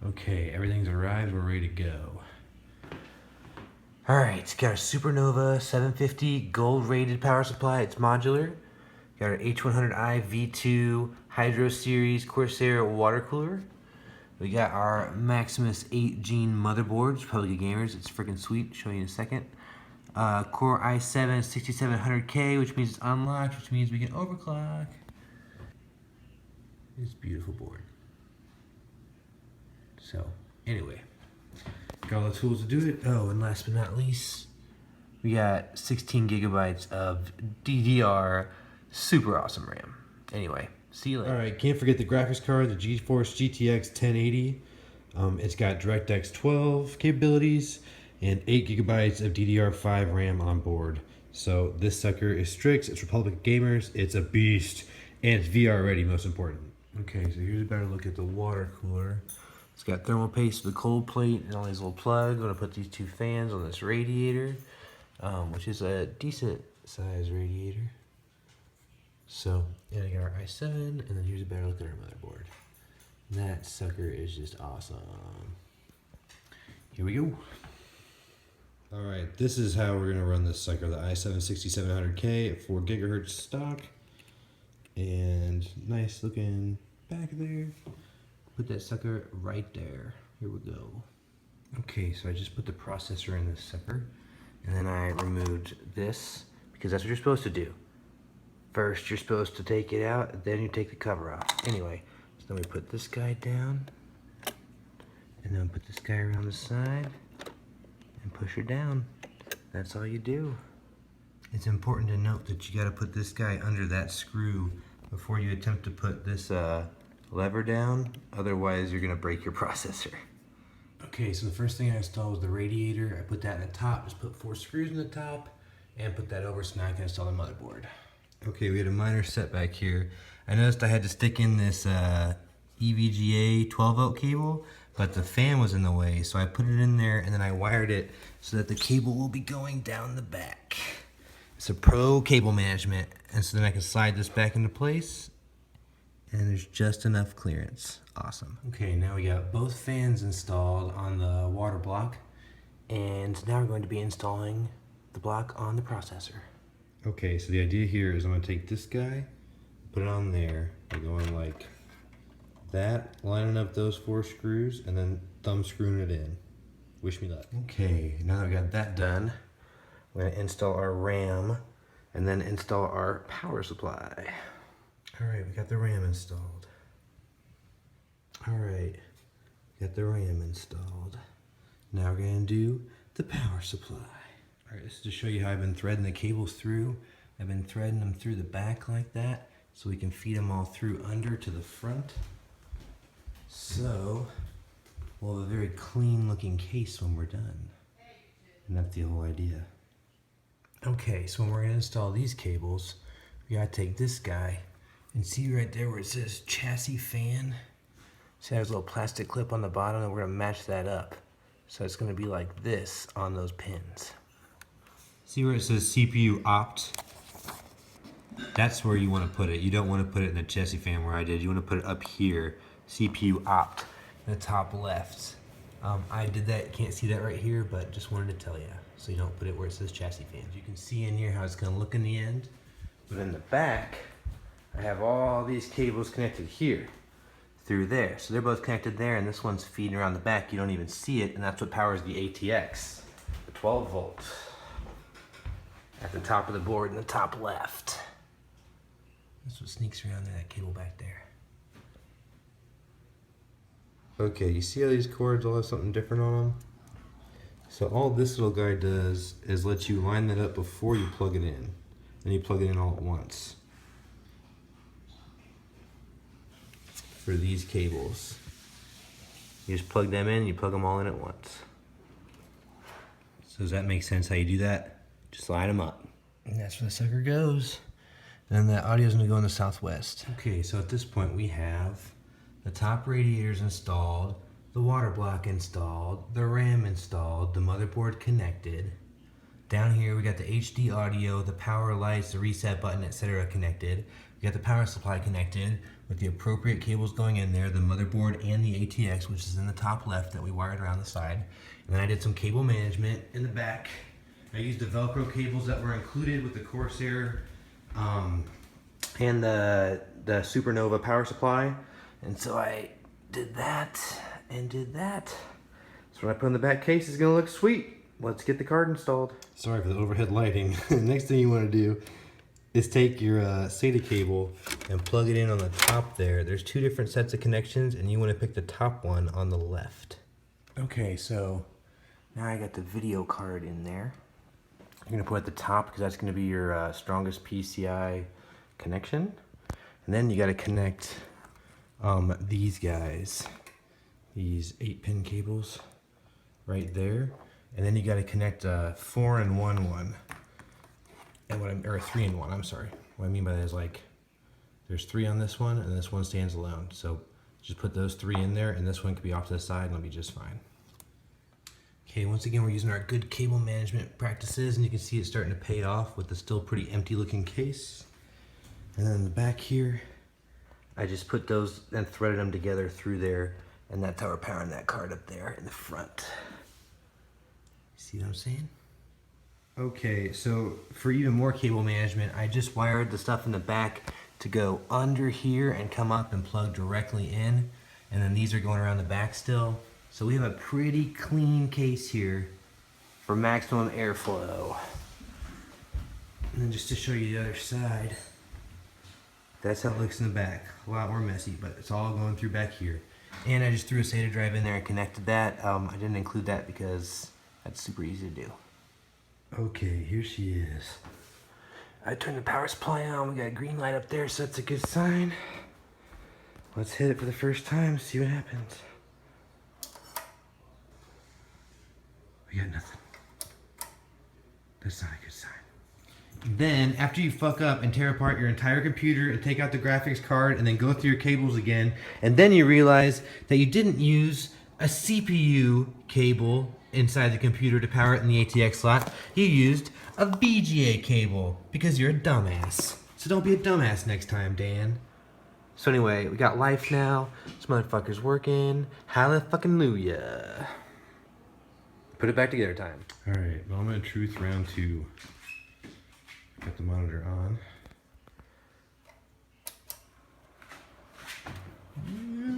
Okay, everything's arrived, we're ready to go. Alright, got our Supernova 750 Gold rated power supply, it's modular. Got our H100i V2 Hydro Series Corsair water cooler. We got our Maximus 8 Gene motherboard, it's probably good gamers, it's freaking sweet, I'll show you in a second. Core i7 6700K, which means it's unlocked, which means we can overclock. It's a beautiful board. So, anyway, got all the tools to do it. Oh, and last but not least, we got 16 gigabytes of DDR super awesome RAM. Anyway, see you later. Alright, can't forget the graphics card, the GeForce GTX 1080. It's got DirectX 12 capabilities and 8 gigabytes of DDR5 RAM on board. So this sucker is Strix, it's Republic of Gamers, it's a beast, and it's VR ready, most important. Okay, so here's a better look at the water cooler. It's got thermal paste for the cold plate and all these little plugs. I'm gonna put these two fans on this radiator, which is a decent size radiator. So, and I got our i7, and then here's a better look at our motherboard. And that sucker is just awesome. Here we go. Alright, this is how we're gonna run this sucker. The i7 6700K at 4 gigahertz stock. And nice looking back there. Put that sucker right there. Here we go. Okay, so I just put the processor in this sucker, and then I removed this because that's what you're supposed to do. First, you're supposed to take it out, then you take the cover off. Anyway, so then we put this guy down, and then put this guy around the side, and push her down. That's all you do. It's important to note that you got to put this guy under that screw before you attempt to put this lever down, otherwise you're gonna break your processor. Okay, so the first thing I installed was the radiator. I put that in the top, just put 4 screws in the top, and put that over so now I can install the motherboard. Okay, we had a minor setback here. I noticed I had to stick in this EVGA 12 volt cable, but the fan was in the way, so I put it in there and then I wired it so that the cable will be going down the back. It's a pro cable management, and so then I can slide this back into place, and there's just enough clearance. Awesome. Okay, now we got both fans installed on the water block, and now we're going to be installing the block on the processor. Okay, so the idea here is I'm going to take this guy, put it on there, by going like that, lining up those 4 screws, and then thumb screwing it in. Wish me luck. Okay, now that we got that done, we're going to install our RAM and then install our power supply. Alright, we got the RAM installed. Alright, got the RAM installed. Now we're going to do the power supply. Alright, this is to show you how I've been threading the cables through. I've been threading them through the back like that so we can feed them all through under to the front. So, we'll have a very clean looking case when we're done. And that's the whole idea. Okay, so when we're going to install these cables, we got to take this guy and see right there where it says chassis fan. See, there's a little plastic clip on the bottom, and we're going to match that up. So it's going to be like this on those pins. See where it says CPU opt? That's where you want to put it. You don't want to put it in the chassis fan where I did. You want to put it up here, CPU opt, in the top left. I did that, can't see that right here, but just wanted to tell you. So you don't put it where it says chassis fans. You can see in here how it's going to look in the end. But in the back, I have all these cables connected here through there. So they're both connected there, and this one's feeding around the back. You don't even see it, and that's what powers the ATX, the 12 volt. At the top of the board in the top left. That's what sneaks around there, that cable back there. Okay, you see how these cords all have something different on them? So all this little guy does is let you line that up before you plug it in. Then you plug it in all at once. For these cables. You just plug them in, you plug them all in at once. So does that make sense how you do that? Just line them up. And that's where the sucker goes. And the audio's gonna go in the southwest. Okay, so at this point we have the top radiators installed, the water block installed, the RAM installed, the motherboard connected. Down here we got the HD audio, the power lights, the reset button, etc. connected. You got the power supply connected with the appropriate cables going in there, the motherboard and the ATX, which is in the top left that we wired around the side. And then I did some cable management in the back. I used the Velcro cables that were included with the Corsair and the Supernova power supply. And so I did that and did that. So when I put in the back case, it's gonna look sweet. Let's get the card installed. Sorry for the overhead lighting. Next thing you wanna do is take your SATA cable and plug it in on the top there. There's two different sets of connections and you wanna pick the top one on the left. Okay, so now I got the video card in there. You're gonna put it at the top because that's gonna be your strongest PCI connection. And then you gotta connect these guys, these 8-pin cables right there. And then you gotta connect a 4-in-1 one. And or a 3-in-1, I'm sorry. What I mean by that is like, there's 3 on this one and this one stands alone. So just put those 3 in there and this one can be off to the side and it'll be just fine. Okay, once again, we're using our good cable management practices and you can see it starting to pay off with the still pretty empty looking case. And then in the back here, I just put those and threaded them together through there and that's how we're powering that card up there in the front. See what I'm saying? Okay, so for even more cable management, I just wired the stuff in the back to go under here and come up and plug directly in. And then these are going around the back still. So we have a pretty clean case here for maximum airflow. And then just to show you the other side, that's how it looks in the back. A lot more messy, but it's all going through back here. And I just threw a SATA drive in there and connected that. I didn't include that because that's super easy to do. Okay, here she is. I turned the power supply on. We got a green light up there, so that's a good sign. Let's hit it for the first time, see what happens. We got nothing. That's not a good sign. Then, after you fuck up and tear apart your entire computer and take out the graphics card and then go through your cables again, and then you realize that you didn't use a CPU cable inside the computer to power it in the ATX slot, you used a VGA cable because you're a dumbass. So don't be a dumbass next time, Dan. So anyway, we got life now. This motherfucker's working. Hallelujah. Put it back together time. All right, moment of truth round 2. Got the monitor on.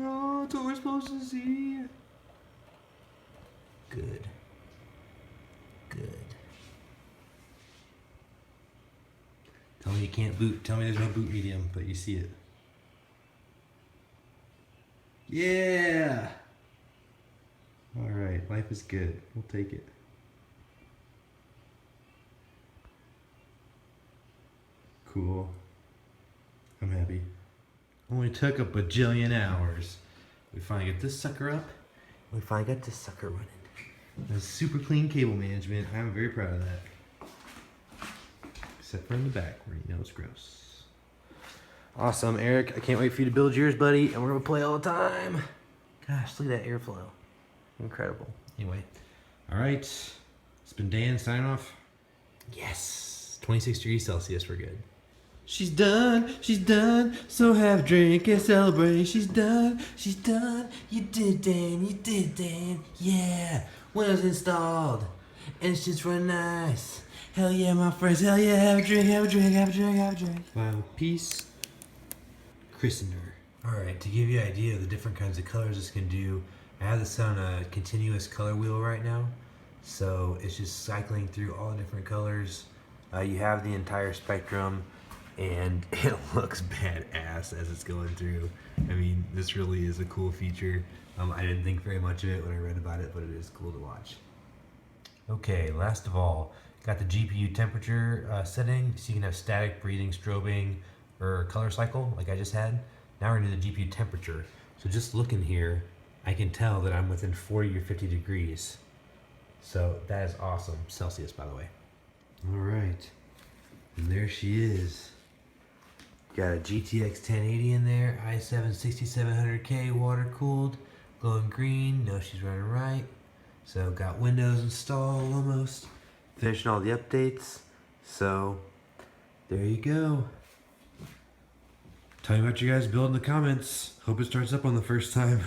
Oh, it's what we're supposed to see. Good. Good. Tell me you can't boot. Tell me there's no boot medium, but you see it. Yeah! Alright, life is good. We'll take it. Cool. I'm happy. Only took a bajillion hours. We finally get this sucker up. We finally got this sucker running. That's super clean cable management. I'm very proud of that. Except for in the back where you know it's gross. Awesome, Eric. I can't wait for you to build yours, buddy. And we're gonna play all the time. Gosh, look at that airflow. Incredible. Anyway. Alright. It's been Dan. Sign off. Yes. 26 degrees Celsius. We're good. She's done, so have a drink and celebrate. She's done, you did Dan, yeah. Windows installed, and it's just real nice. Hell yeah, my friends, hell yeah, have a drink. Wow, peace, christener. Alright, to give you an idea of the different kinds of colors this can do, I have this on a continuous color wheel right now. So it's just cycling through all the different colors. You have the entire spectrum. And it looks badass as it's going through. I mean, this really is a cool feature. I didn't think very much of it when I read about it, but it is cool to watch. Okay, last of all, got the GPU temperature setting, so you can have static, breathing, strobing, or color cycle like I just had. Now we're gonna do the GPU temperature. So just looking here, I can tell that I'm within 40 or 50 degrees. So that is awesome. Celsius, by the way. All right, and there she is. Got a GTX 1080 in there, i7 6700K water cooled, glowing green, know she's running right. So got Windows installed almost. Finishing all the updates. So there you go. Tell me what you guys build in the comments. Hope it starts up on the first time.